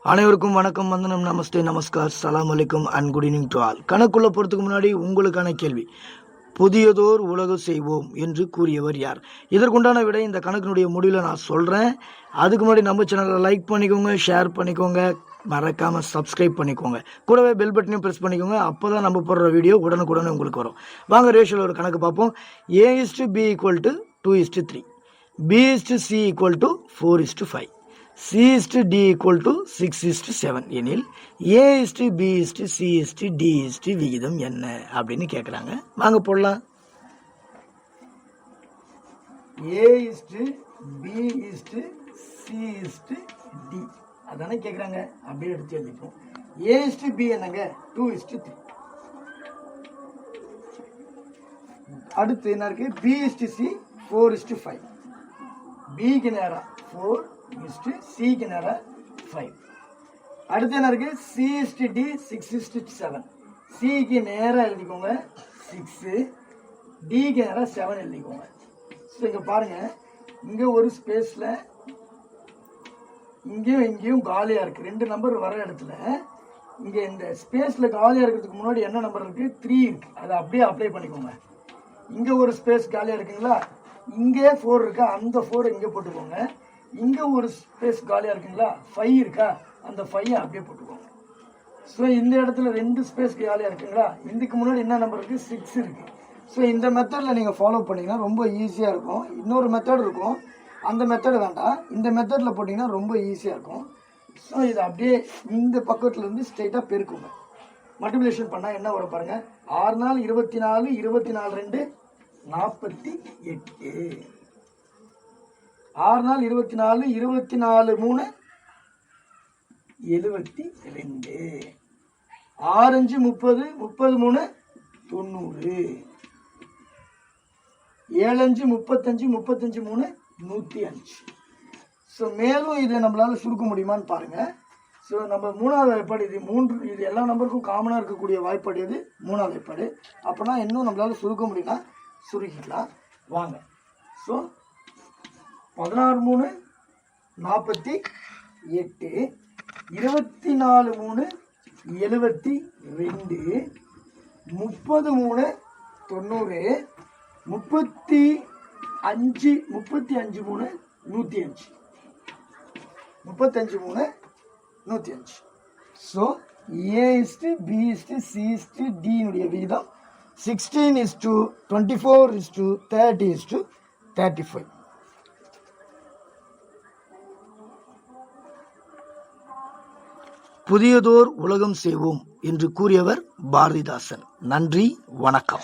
அனைவருக்கும் வணக்கம், வந்தனம், நமஸ்தே, நமஸ்கார், சலாம் அலைக்கும் and good evening to all. கணக்குள்ள போகிறதுக்கு முன்னாடி உங்களுக்கான கேள்வி, புதியதோர் உலகம் செய்வோம் என்று கூறியவர் யார்? இதற்குண்டான விடை இந்த கணக்கினுடைய முடிவில் நான் சொல்கிறேன். அதுக்கு முன்னாடி நம்ம சேனலை லைக் பண்ணிக்கோங்க, ஷேர் பண்ணிக்கோங்க, மறக்காமல் சப்ஸ்கிரைப் பண்ணிக்கோங்க, கூடவே பெல் பட்டனையும் ப்ரெஸ் பண்ணிக்கோங்க. அப்போ தான் நம்ம போடுற வீடியோ உடனுக்குடனே உங்களுக்கு வரும். வாங்க ரேஷியோவில் ஒரு கணக்கு பார்ப்போம். A:B = 2:3, B:C = 4:5, C:D = 6:7 எனில் A:B:C:D விகிதம் என்ன அப்படின்னு கேட்குறாங்க. வாங்க போடலாம். A:B:C:D அதானே கேட்குறாங்க. அப்படியே எடுத்து எழுதிப்போம். A:B என்னங்க 2:3. அடுத்து என்ன இருக்கு? B:C 4:5. Bக்கு நேரம் 4, C நேரா 5. அடுத்து என்ன இருக்கு? C:D 6:7. Cக்கு நேரா எழுதிக்கோங்க 6, Dக்கு நேரா 7 எழுதிக்கோங்க. ஸோ இங்கே பாருங்க, இங்கே ஒரு ஸ்பேஸில் இங்கேயும் இங்கேயும் காலியாக இருக்குது. 2 நம்பர் வர இடத்துல இங்கே இந்த ஸ்பேஸில் காலியாக இருக்கிறதுக்கு முன்னாடி என்ன நம்பர் இருக்குது? 3 இருக்குது. அதை அப்படியே அப்ளை பண்ணிக்கோங்க. இங்கே ஒரு ஸ்பேஸ் காலியாக இருக்குங்களா? இங்கே 4 இருக்கா? அந்த 4 இங்கே போட்டுக்கோங்க. இங்கே ஒரு ஸ்பேஸ் காலியாக இருக்குங்களா? 5 இருக்கா? அந்த 5 அப்படியே போட்டுக்கோங்க. ஸோ இந்த இடத்துல 2 ஸ்பேஸ் காலியாக இருக்குங்களா? இதுக்கு முன்னாடி என்ன நம்பர் இருக்குது? 6 இருக்குது. ஸோ இந்த மெத்தடில் நீங்கள் ஃபாலோ பண்ணிங்கன்னா ரொம்ப ஈஸியாக இருக்கும். இன்னொரு மெத்தட் இருக்கும், அந்த மெத்தட் வேண்டாம். இந்த மெத்தடில் போட்டிங்கன்னா ரொம்ப ஈஸியாக இருக்கும். ஸோ இதை அப்படியே இந்த பக்கத்துலேருந்து ஸ்ட்ரெயிட்டாக பெருக்குங்க. மல்டிப்ளிகேஷன் பண்ணால் என்ன வரும் பாருங்கள். 6 நாள் 24, 24 2 48. 6 நாள் 24, 24 3 72. 6 5 30, 30 3 90. 7 5 35, 35 3 105. ஸோ மேலும் இதை நம்மளால் சுருக்க முடியுமான்னு பாருங்கள். ஸோ நம்ம 3வது வாய்ப்பாடு இது. இது எல்லா நம்பருக்கும் காமனாக இருக்கக்கூடிய வாய்ப்பாடு இது 3வது வாய்ப்பாடு. அப்போனா இன்னும் நம்மளால் சுருக்க முடியும்னா சுருக்கிக்கலாம். வாங்க. ஸோ 16 3 48, 24 3 72, 30 3 90, 35 3 105, 35 3 105. ஸோ A:B:C:D விகிதம் 16:24:30:35. புதியதோர் உலகம் செய்வோம் என்று கூறியவர் பாரதிதாசன். நன்றி, வணக்கம்.